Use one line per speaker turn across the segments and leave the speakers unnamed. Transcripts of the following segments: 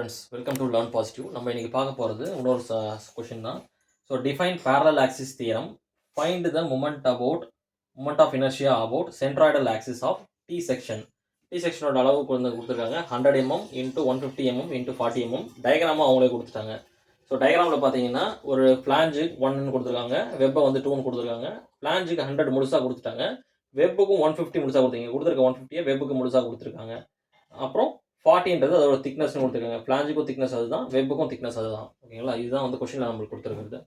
Friends, welcome to learn positive. நம்ம இன்னைக்கு பார்க்க போகிறது இன்னொரு கொஷின் தான். So define parallel axis theorem, find the moment of inertia about centroidal axis of T section. T செக்ஷனோட அளவு கொடுத்துருக்காங்க 100 mm into 150 mm into 40 mm. டயக்ராமாக அவங்களே கொடுத்துட்டாங்க. ஸோ டயக்ராமில் பார்த்தீங்கன்னா ஒரு ஃப்ளாஞ்சு 1ன்னு கொடுத்துருக்காங்க, வெப்பை வந்து 2ன்னு கொடுத்துருக்காங்க. ஃப்ளாஞ்சுக்கு 100 முழுசாக கொடுத்துட்டாங்க, வெப்புக்கும் 150 முழுசாக கொடுத்துருங்க. கொடுத்துருக்க 150 வெப்புக்கு முழுசாக கொடுத்துருக்காங்க. அப்புறம் 40ன்றது அதோட திக்னஸ்னு கொடுத்துருக்காங்க. ஃப்ளாஞ்சுக்கும் திக்னஸ் அதுதான், வெப்புக்கும் திக்னஸ் அதுதான். ஓகேங்களா, இதுதான் வந்து கொஷினில் நம்மளுக்கு கொடுத்துருக்குறது.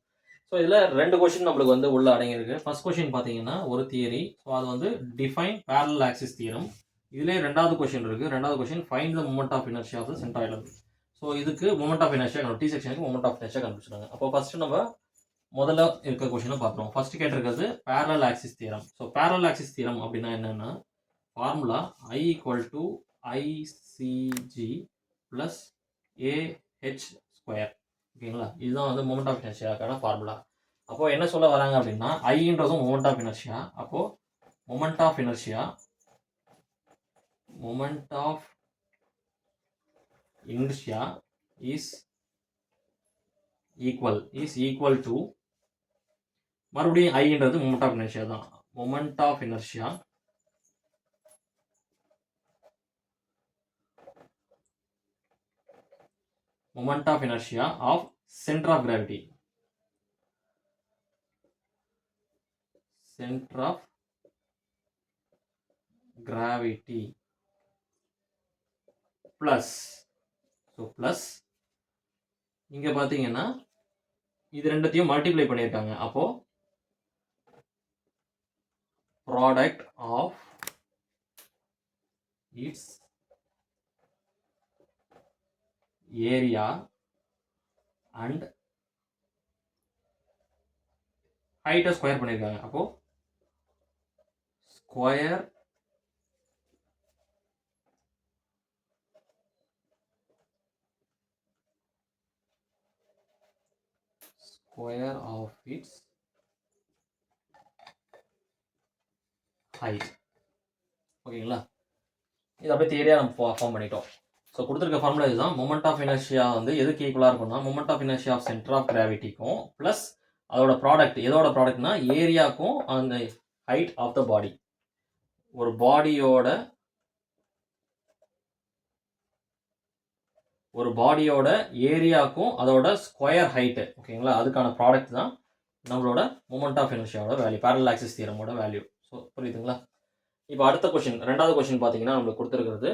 ஸோ இதில் 2 கொஷின் நம்மளுக்கு வந்து உள்ள அடங்கியிருக்கு. ஃபர்ஸ்ட் கொஷின் பார்த்தீங்கன்னா ஒரு தியரி. ஸோ அது வந்து டிஃபைன் parallel axis தியரம். இதுலேயே 2வது கொஷின் இருக்குது. 2வது question find the moment of inertia of the centroidal. So இதுக்கு மொமெண்ட் ஆஃப் இனர்ஷியா டி செக்ஷனுக்கு மொமெண்ட் ஆஃப் இனர்ஷியா கண்டுபிடிச்சிருக்காங்க. அப்போ ஃபர்ஸ்ட் நம்ம முதல்ல இருக்க கொஷினை பார்க்குறோம். ஃபர்ஸ்ட் கேட்டிருக்கிறது parallel axis theorem. So parallel axis theorem அப்படின்னா என்னன்னா, formula I = ICG + AH square. ஓகேங்களா, இதுதான் வந்து மொமெண்ட் ஆஃப் இனர்ஷியாக்கான ஃபார்முலா. அப்போ என்ன சொல்ல வராங்க அப்படின்னா, ஐன்றதும் மொமெண்ட் ஆஃப் இனர்ஷியா. அப்போ moment of inertia is equal to, மறுபடியும் ஐன்றது மொமெண்ட் ஆஃப் இனர்ஷியா தான். Moment of inertia of center of gravity. Plus. So plus இங்கே பார்த்தீங்கன்னா இது ரெண்டுத்தையும் மல்டிப்ளை பண்ணியிருக்காங்க. அப்போ product of it's area and ஹைட்டை ஸ்கொயர் பண்ணியிருக்காங்க. அப்போ ஸ்கொயர் ஆஃப் இட்ஸ் ஹைட். ஓகேங்களா, இது அப்படியே தியரியாக நம்ம ஃபார்ம் பண்ணிட்டோம். ஸோ கொடுத்துருக்க ஃபார்முலா இதுதான். மொமெண்ட் ஆஃப் இனர்ஷியா வந்து எதுக்கு ஈக்குவலாக இருக்கும்னா, moment of inertia of centre of கிராவிட்டிக்கும் ப்ளஸ் அதோட ப்ராடக்ட். எதோட ப்ராடக்ட்னா ஏரியாக்கும் அந்த ஹைட் ஆஃப் த பாடி. ஒரு பாடியோட ஏரியாக்கும் அதோட ஸ்கொயர் ஹைட்டு. ஓகேங்களா, அதுக்கான ப்ராடக்ட் தான் நம்மளோட மொமெண்ட் ஆஃப் இனர்ஷியாவோட வேல்யூ, parallel axis தியரமோட வேல்யூ. ஸோ புரியுதுங்களா. இப்போ அடுத்த கொஷின், 2வது கொஷின் பார்த்தீங்கன்னா நம்மளுக்கு கொடுத்துருக்கிறது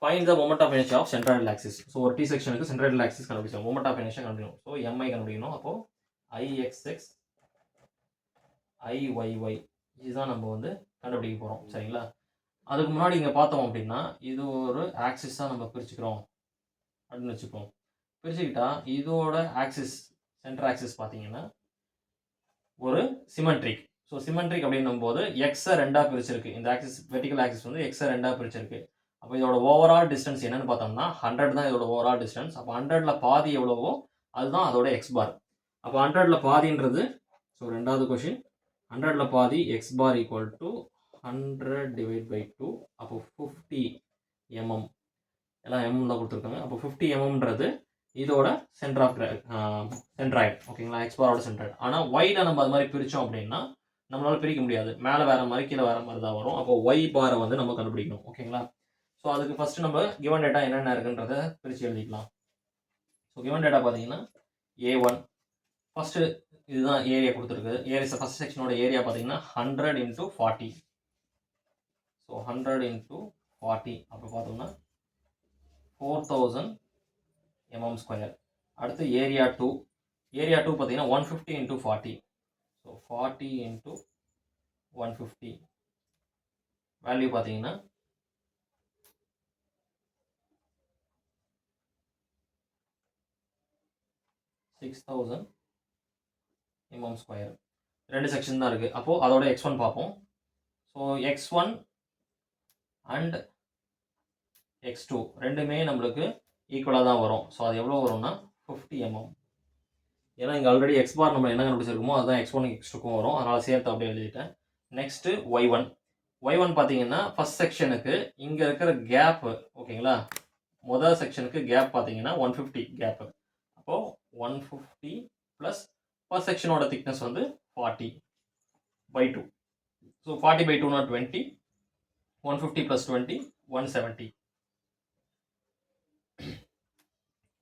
find the moment of inertia of centroidal axis. So ஒரு டி செக்ஷனுக்கு சென்ட்ராய்டல் ஆக்சிஸ் கண்டுபிடிச்சோம், மொமெண்ட் ஆஃப் இனர்ஷியா கண்டுபிடிக்கணும். ஸோ MI கண்டுபிடிக்கணும். அப்போ IXX IYY இதுதான் நம்ம வந்து கண்டுபிடிக்க போகிறோம். சரிங்களா, அதுக்கு முன்னாடி இங்கே பார்த்தோம் அப்படின்னா இது ஒரு ஆக்சிஸாக நம்ம பிரிச்சுக்கிறோம் அப்படின்னு வச்சுப்போம். பிரிச்சுக்கிட்டா இதோட ஆக்சிஸ், சென்டர் ஆக்சிஸ் பார்த்தீங்கன்னா ஒரு சிமெட்ரிக். ஸோ சிமெட்ரிக் அப்படின்னும் போது எக்ஸை 2ஆக பிரிச்சிருக்கு. இந்த ஆக்சிஸ், வெர்டிகல் ஆக்சிஸ் வந்து எக்ஸை 2ஆக பிரிச்சிருக்கு. அப்போ இதோட ஓவரால் டிஸ்டன்ஸ் என்னன்னு பார்த்தோம்னா 100 தான் இதோட ஓவரால் டிஸ்டன்ஸ். அப்போ 100ல் பாதி எவ்வளவோ அதுதான் அதோட எக்ஸ் பார். அப்போ 100ல் பாதின்றது, ஸோ 2வது கொஷின், 100ல் பாதி எக்ஸ் பார் ஈக்குவல் டு 100/2. அப்போ 50 mm, எல்லாம் mm தான் கொடுத்துருக்காங்க. அப்போ 50 mmன்றது இதோட சென்டர் ஆஃப் சென்ட்ராய்டு. ஓகேங்களா, எக்ஸ் பாரோட சென்ட்ராய்டு. ஆனால் ஒய்ல நம்ம அது மாதிரி பிரித்தோம் அப்படின்னா நம்மளால பிரிக்க முடியாது. மேலே வேற மாதிரி கீழே வேற மாதிரி தான் வரும். அப்போ ஒய் பாரை வந்து நம்ம கண்டுபிடிக்கணும். ஓகேங்களா, ஸோ அதுக்கு ஃபர்ஸ்ட் நம்ம கிவன் டேட்டா என்னென்ன இருக்குன்றத பிரித்து எழுதிக்கலாம். ஸோ கிவன் டேட்டா பார்த்தீங்கன்னா A1 ஃபர்ஸ்ட் இதுதான் ஏரியா கொடுத்துருக்கு. ஏரியா ஃபர்ஸ்ட் செக்ஷனோட ஏரியா பார்த்தீங்கன்னா 100 × 40. ஸோ 100 × 40 அப்போ பார்த்தோம்னா 4000 mm². அடுத்து ஏரியா 2 பார்த்தீங்கன்னா 150 × 40. ஸோ 40 × 150 வேல்யூ பார்த்தீங்கன்னா 6000 mm². 2 செக்ஷன் தான் இருக்குது. அப்போது அதோட X1 பார்ப்போம். ஸோ X1 அண்ட் X2 ரெண்டுமே நம்மளுக்கு ஈக்குவலாக தான் வரும். ஸோ அது எவ்வளோ வரும்னா 50 mm. ஏன்னா இங்கே ஆல்ரெடி எக்ஸ் பார் நம்ம என்ன கண்டுபிடிச்சிருக்கோமோ அதுதான் X1 X2க்கும் வரும். அதனால் சேர்த்து அப்படியே எழுதிட்டேன். நெக்ஸ்ட்டு Y1 பார்த்தீங்கன்னா ஃபர்ஸ்ட் செக்ஷனுக்கு இங்கே இருக்கிற கேப்பு, ஓகேங்களா, முதல் செக்ஷனுக்கு கேப் பார்த்தீங்கன்னா 150 கேப்பு. அப்போது 150 ப்ளஸ் ஃபர்ஸ்ட் செக்ஷனோட திக்னஸ் வந்து 40/2. ஸோ 40/2னா 20, 150 + 20 170.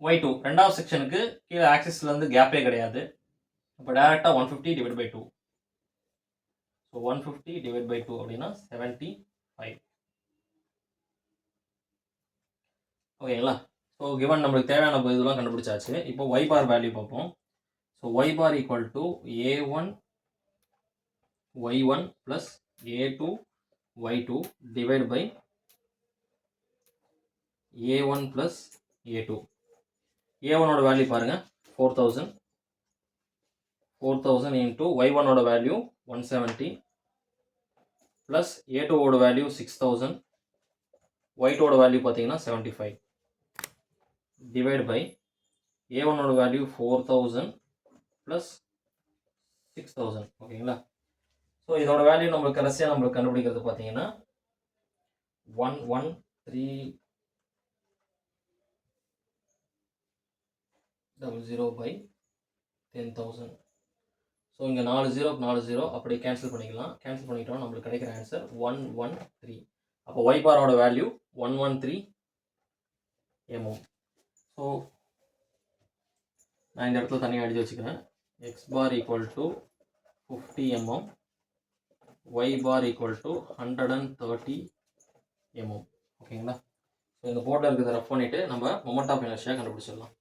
y2 ரெண்டாவது செக்ஷனுக்கு கீழே ஆக்சிஸ்லேருந்து கேப்பே கிடையாது. இப்போ டேரெக்டாக 150/2. ஸோ 150/2 அப்படின்னா 75. ஓகேங்களா? ஸோ கிவன் நம்மளுக்கு தேவையான இதெல்லாம் கண்டுபிடிச்சாச்சு. இப்போ y பார் வேல்யூ பார்ப்போம். So y bar equal to a1 y1 plus a2 y2 divide by a1 plus a2. a1ஓட வேல்யூ பாருங்கள் 4000. 4000 இன்ட்டு y1ஓட வேல்யூ 170 ப்ளஸ் a2ஓட வேல்யூ 6000, y2ஓட வேல்யூ பார்த்தீங்கன்னா 75 டிவைட் பை a1ஓட வேல்யூ 4000 ப்ளஸ் 6000. ஓகேங்களா? ஸோ இதோட வேல்யூ நம்மளுக்கு கடைசியாக நம்மளுக்கு கண்டுபிடிக்கிறது பார்த்தீங்கன்னா 11300/10,000. ஸோ இங்கே 4 0 4 0 அப்படி கேன்சல் பண்ணிக்கலாம். கேன்சல் பண்ணிட்டோம், நம்மளுக்கு கிடைக்கிற ஆன்சர் 113. அப்போ y பாரோட வேல்யூ 113 mm. ஸோ நான் இந்த இடத்துல தனியாக எழுதி வச்சுக்கிறேன். x bar equal to 50 mm, y bar equal to 130 mm. ஓகேங்களா? ஸோ இந்த போர்டில் இருக்கிறத ரஃப் பண்ணிவிட்டு நம்ம மொமெண்ட் ஆஃப் இனர்ஷியா கண்டுபிடிச்சிடலாம்.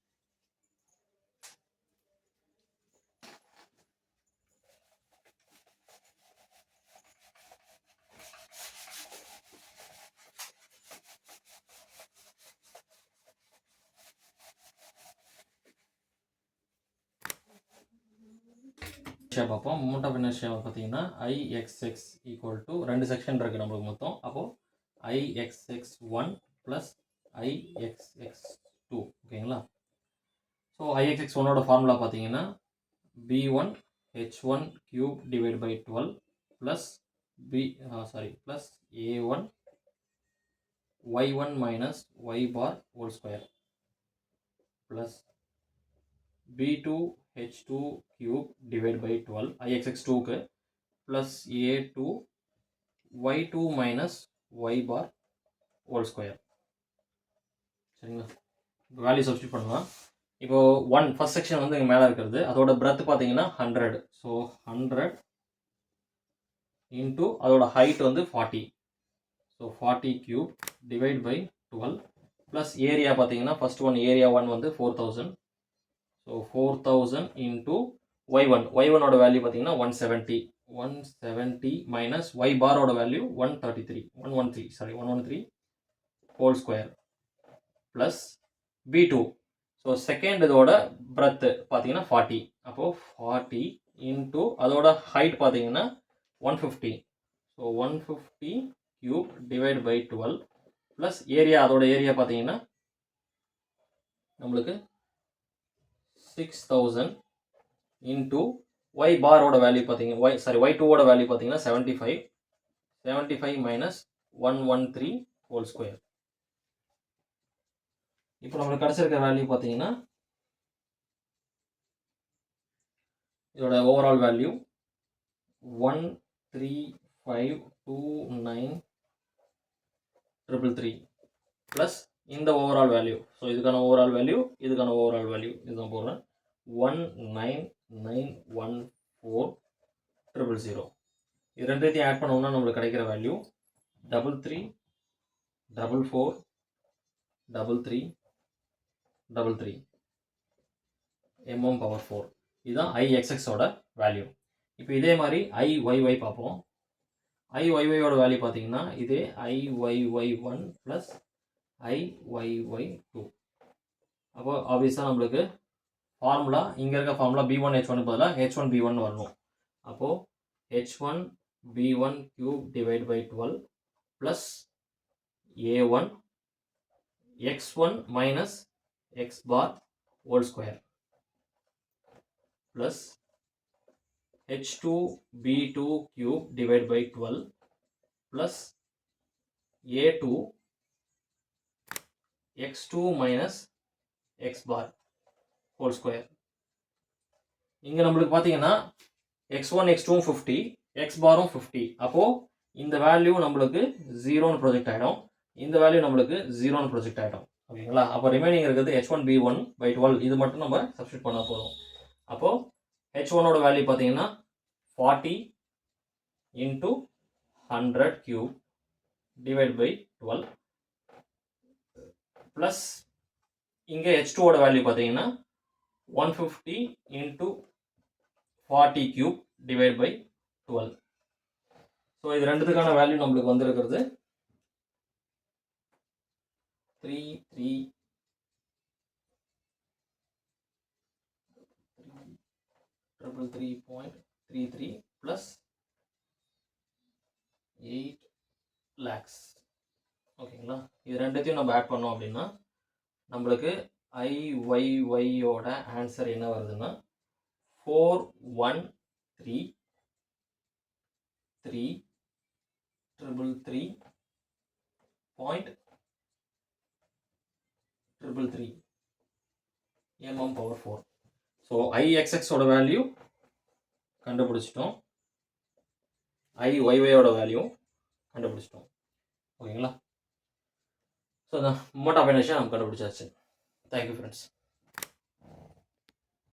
பார்ப்போம். மொமெண்ட் ஆஃப் இனர்ஷியா பார்த்தீங்கன்னா IXX ஈக்குவல் டு 2 செக்ஷன் இருக்குது நம்மளுக்கு மொத்தம். அப்போது IXX1 ப்ளஸ் IXX2. ஓகேங்களா? ஸோ IXX1ஓட ஃபார்முலா பார்த்தீங்கன்னா B1 H1 cube divide by 12 plus plus A1 Y1 minus Y bar whole square plus B2 H2 cube divided by 12 IXX2க்கு plus A2 Y2 minus Y bar whole square. சரிங்களா? இப்போ value substitute பண்ணலாம். இப்போ 1 first section வந்து இங்கே மேலே இருக்கிறது, அதோட பிரெத் பார்த்தீங்கன்னா 100. ஸோ 100 இன்ட்டு அதோட ஹைட் வந்து 40. So 40 cube divide by 12 plus area பார்த்தீங்கன்னா ஃபர்ஸ்ட் ஒன் ஏரியா 1 வந்து 4000. ஸோ 4000 இன்ட்டு y1ஓட வேல்யூ பார்த்தீங்கன்னா 170 மைனஸ் y பாரோட value 113 whole square plus B2. So second இதோட பிரெத் பார்த்தீங்கன்னா 40. அப்போது 40 இன்ட்டு அதோட ஹைட் பார்த்தீங்கன்னா 150. So 150 cube divide by 12 plus area, அதோட ஏரியா பார்த்தீங்கன்னா நம்மளுக்கு 6000 இன்ட்டு y பாரோட வேல்யூ பார்த்தீங்கன்னா y2ஓட வேல்யூ பார்த்தீங்கன்னா 75 மைனஸ் 113 ஹோல் ஸ்கொயர். இப்போ நம்மளுக்கு கிடச்சிருக்க வேல்யூ பார்த்தீங்கன்னா இதோட ஓவரால் வேல்யூ 1352933 ப்ளஸ் இந்த ஓவரால் வேல்யூ. ஸோ இதுக்கான ஓவரால் வேல்யூ, இதுக்கான ஓவரால் வேல்யூ இதுதான் போடுறேன். 1991400. இது ரெண்டுத்தையும் ஆட் பண்ணோம்னா நம்மளுக்கு கிடைக்கிற வேல்யூ 334433 mm/4. இதுதான் IXXோட வேல்யூ. இப்போ இதே மாதிரி IYY பார்ப்போம். IYYயோட வேல்யூ பார்த்தீங்கன்னா இதே IYY1 ப்ளஸ் IYY2. அப்போ ஆப்வியஸாக நம்மளுக்கு ஃபார்முலா இங்கே இருக்க ஃபார்முலா B1 H1 பதிலாக H1 B1 வரணும். அப்போது H1 B1 cube divide by 12 plus A1 X1 minus X bar whole square plus H2 B2 cube divided by 12 plus A2 x2 minus x bar whole square. இங்கே நம்மளுக்கு பார்த்தீங்கன்னா x1 x2 50, x பாரும் 50. அப்போது இந்த value நம்மளுக்கு 0ன்னு project ஆகிடும், இந்த value நம்மளுக்கு 0ன்னு ப்ரொஜெக்ட் ஆகிடும். ஓகேங்களா? அப்போ ரிமைனிங் இருக்கிறது h1b1/12. இது மட்டும் நம்ம சப்ஸ்டிட் பண்ணால் போதும். அப்போது h1ஓட வேல்யூ பார்த்தீங்கன்னா 40 into 100 cube divided by 12 plus இங்கே h2ஓட வேல்யூ பார்த்தீங்கன்னா 150 into 40 cube divided by 12. So இது ரெண்டுத்துக்கான வேல்யூ நம்மளுக்கு வந்திருக்கிறது 333.33 plus 8 lakhs. ஓகேங்களா? இது ரெண்டுத்தையும் நம்ம ஆட் பண்ணோம் அப்படின்னா நம்மளுக்கு ஐஒய்ஒய்யோட ஆன்சர் என்ன வருதுன்னா 413.333 mm/4. ஸோ IXXோட வேல்யூ கண்டுபிடிச்சிட்டோம், IYYயோட வேல்யூ கண்டுபிடிச்சிட்டோம். ஓகேங்களா? ஸோ அதான் மோட் ஆஃப் இனர்ஷியா நம்ம கண்டுபிடிச்சாச்சு. Thank you friends.